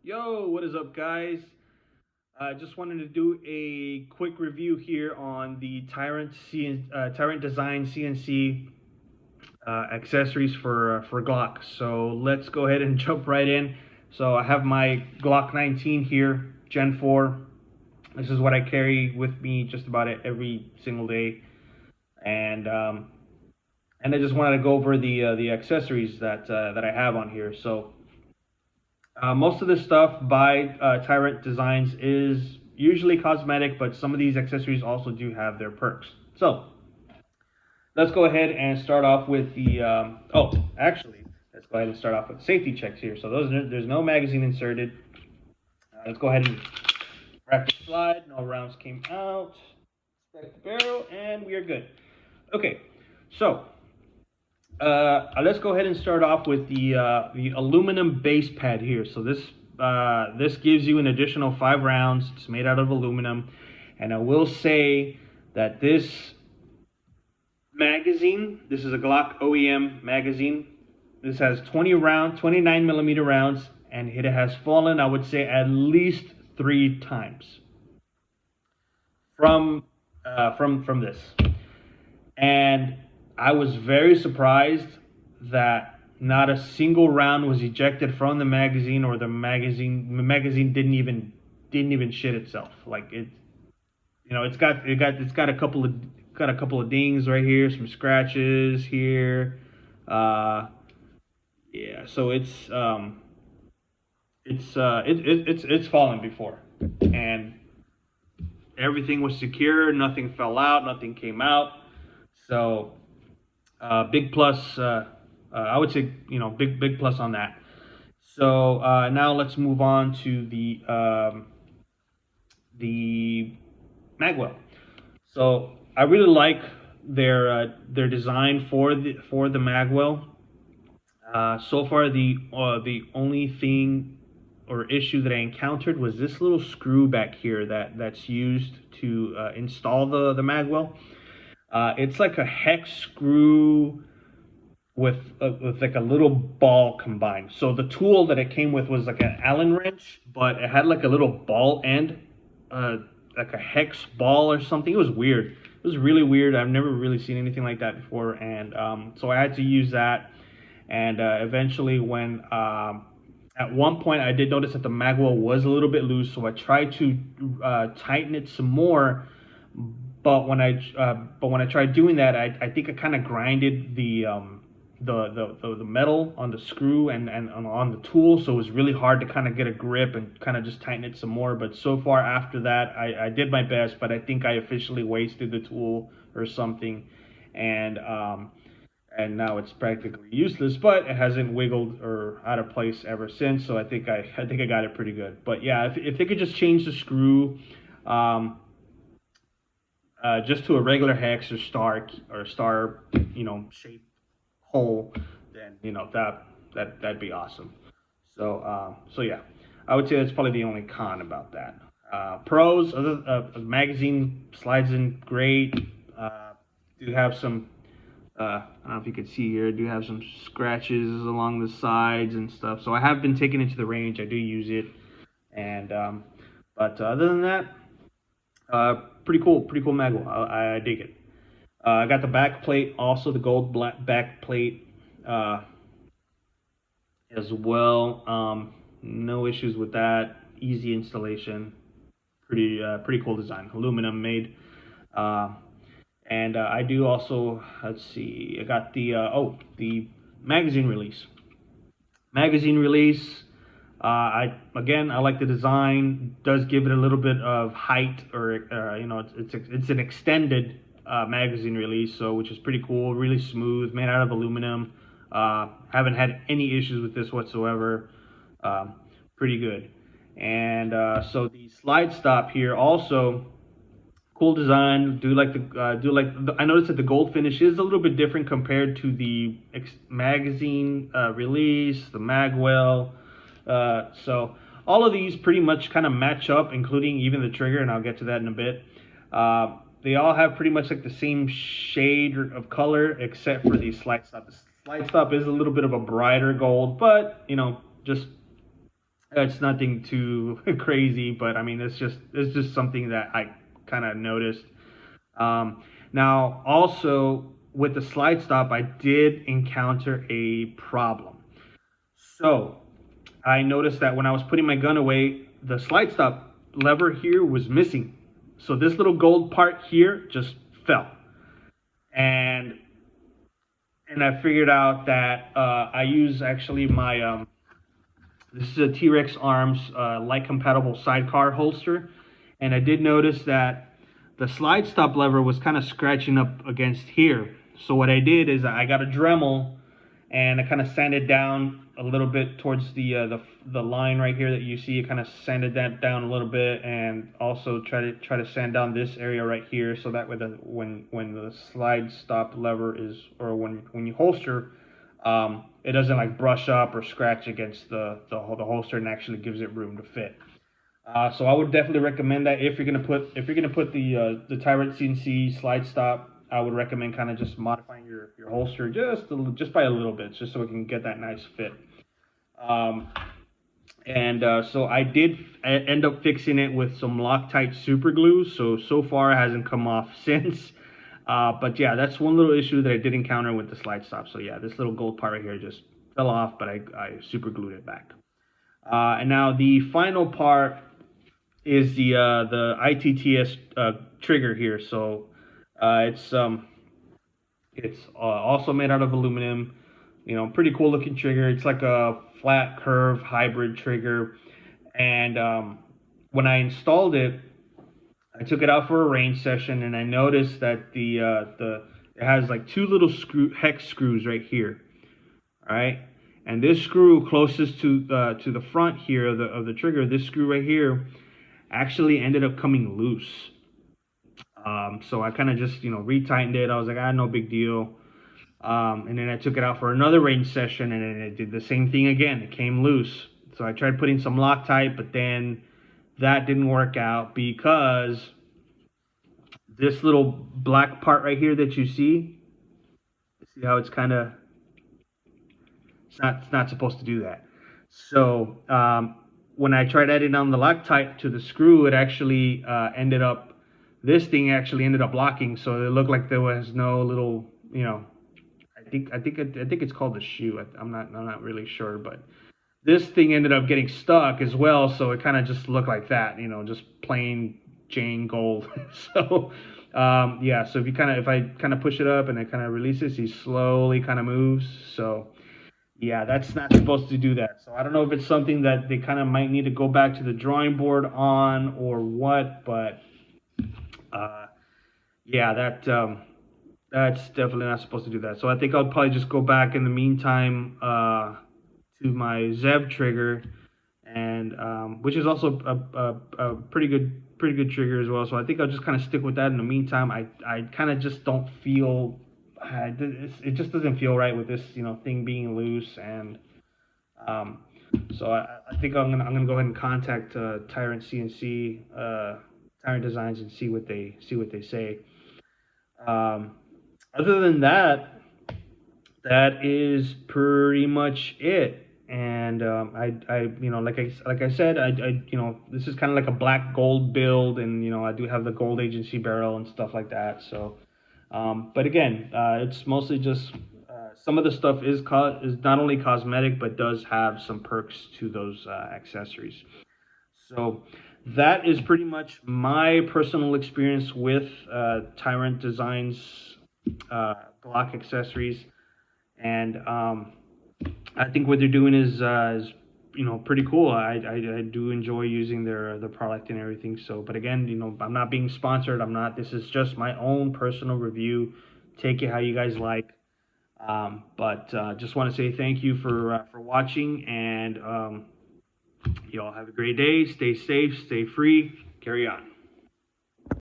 Yo, what is up, guys? I just wanted to do a quick review here on the Tyrant Design CNC accessories for Glock. So let's go ahead and jump right in. So I have my Glock 19 here, Gen 4. This is what I carry with me just about every single day, and I just wanted to go over the accessories that I have on here. So most of this stuff by Tyrant Designs is usually cosmetic, but some of these accessories also do have their perks. So let's go ahead and start off with the. Actually, let's go ahead and start off with safety checks here. So there's no magazine inserted. Let's go ahead and wrap the slide. No rounds came out. Inspect the barrel, and we are good. Okay, so let's go ahead and start off with the aluminum base pad here. So this gives you an additional 5 rounds. It's made out of aluminum, and I will say that this magazine, this is a Glock OEM magazine. This has 29 millimeter rounds, and it has fallen, I would say, at least 3 times from this. And I was very surprised that not a single round was ejected from the magazine, or the magazine didn't even shit itself. Like it, it's got a couple of dings right here, some scratches here. Uh, yeah, so it's fallen before, and everything was secure. Nothing fell out. Nothing came out. So big plus. I would say big plus on that. So now let's move on to the Magwell. So I really like their design for the Magwell. So far, the only thing or issue that I encountered was this little screw back here that's used to install the Magwell. It's like a hex screw with like a little ball combined. So the tool that it came with was like an Allen wrench, but it had like a little ball end, uh, like a hex ball or something. It was weird. It was really weird. I've never really seen anything like that before, and so I had to use that. And eventually, when at one point I did notice that the magwell was a little bit loose, so I tried to tighten it some more. But when I tried doing that, I think I kind of grinded the metal on the screw and on the tool, so it was really hard to kind of get a grip and kind of just tighten it some more. But so far after that, I did my best, but I think I officially wasted the tool or something, and now it's practically useless. But it hasn't wiggled or out of place ever since, so I think I got it pretty good. But yeah, if they could just change the screw. Um, just to a regular hex or star, shape hole, then that'd be awesome. So yeah, I would say that's probably the only con about that. Pros, magazine slides in great. Do have some. I don't know if you can see here. Do have some scratches along the sides and stuff. So I have been taking it to the range. I do use it, and but other than that, pretty cool Magwell. I dig it. I got the back plate, also the gold black back plate uh, as well. No issues with that. Easy installation. Pretty cool design. Aluminum made. Uh, and I do also, let's see, I got the magazine release. Magazine release. I like the design. Does give it a little bit of height, or it's an extended magazine release, so which is pretty cool. Really smooth, made out of aluminum. Haven't had any issues with this whatsoever. Um, Pretty good. And so the slide stop here also cool design. I noticed that the gold finish is a little bit different compared to the magazine release, the Magwell. So all of these pretty much kind of match up, including even the trigger, and I'll get to that in a bit. They all have pretty much like the same shade of color, except for the slide stop. The slide stop is a little bit of a brighter gold, but just It's nothing too crazy, but I mean, it's just something that I kind of noticed. Now, also with the slide stop, I did encounter a problem. So I noticed that when I was putting my gun away, the slide stop lever here was missing. So this little gold part here just fell, and I figured out that I use actually my this is a T-Rex Arms light compatible sidecar holster, and I did notice that the slide stop lever was kind of scratching up against here. So what I did is I got a Dremel and I kind of sanded down a little bit towards the line right here that you see. I kind of sanded that down a little bit, and also try to sand down this area right here, so that way when the slide stop lever is, or when you holster, it doesn't like brush up or scratch against the holster, and actually gives it room to fit. So I would definitely recommend that if you're gonna put the Tyrant CNC slide stop. I would recommend kind of just modifying your holster just by a little bit, just so it can get that nice fit. Um, and so I did end up fixing it with some Loctite super glue. So far it hasn't come off since. But yeah, that's one little issue that I did encounter with the slide stop. So yeah, this little gold part right here just fell off, but I super glued it back. And now the final part is the ITTS trigger here. So it's also made out of aluminum. You know, pretty cool looking trigger. It's like a flat curve hybrid trigger. And when I installed it, I took it out for a range session, and I noticed that the it has like two little hex screws right here. All right, and this screw closest to the front here of the trigger, this screw right here, actually ended up coming loose. So I kind of just, retightened it. I was like, no big deal. And then I took it out for another range session, and then it did the same thing again. It came loose. So I tried putting some Loctite, but then that didn't work out because this little black part right here that you see how it's kind of, it's not supposed to do that. So when I tried adding on the Loctite to the screw, it actually this thing actually ended up locking. So it looked like there was no little, I think it's called the shoe. I'm not really sure, but this thing ended up getting stuck as well. So it kind of just looked like that, just plain Jane gold. So yeah, so if I kind of push it up and I kind of release it, he slowly kind of moves. So yeah, that's not supposed to do that. So I don't know if it's something that they kind of might need to go back to the drawing board on or what, but yeah, that's definitely not supposed to do that. So I think I'll probably just go back in the meantime to my Zev trigger, and which is also a pretty good trigger as well. So I think I'll just kind of stick with that in the meantime. I kind of just don't feel it just doesn't feel right with this thing being loose, and so I think I'm gonna go ahead and contact Tyrant CNC Tyrant Designs and see what they say. Other than that, that is pretty much it. And like I said, this is kind of like a black gold build, and I do have the gold agency barrel and stuff like that. So, but again, it's mostly just some of the stuff is not only cosmetic, but does have some perks to those accessories. So that is pretty much my personal experience with Tyrant Designs Glock accessories, and I think what they're doing is pretty cool. I do enjoy using their product and everything. So, but again, I'm not being sponsored. I'm not. This is just my own personal review. Take it how you guys like. But just want to say thank you for watching, and you all have a great day. Stay safe. Stay free. Carry on.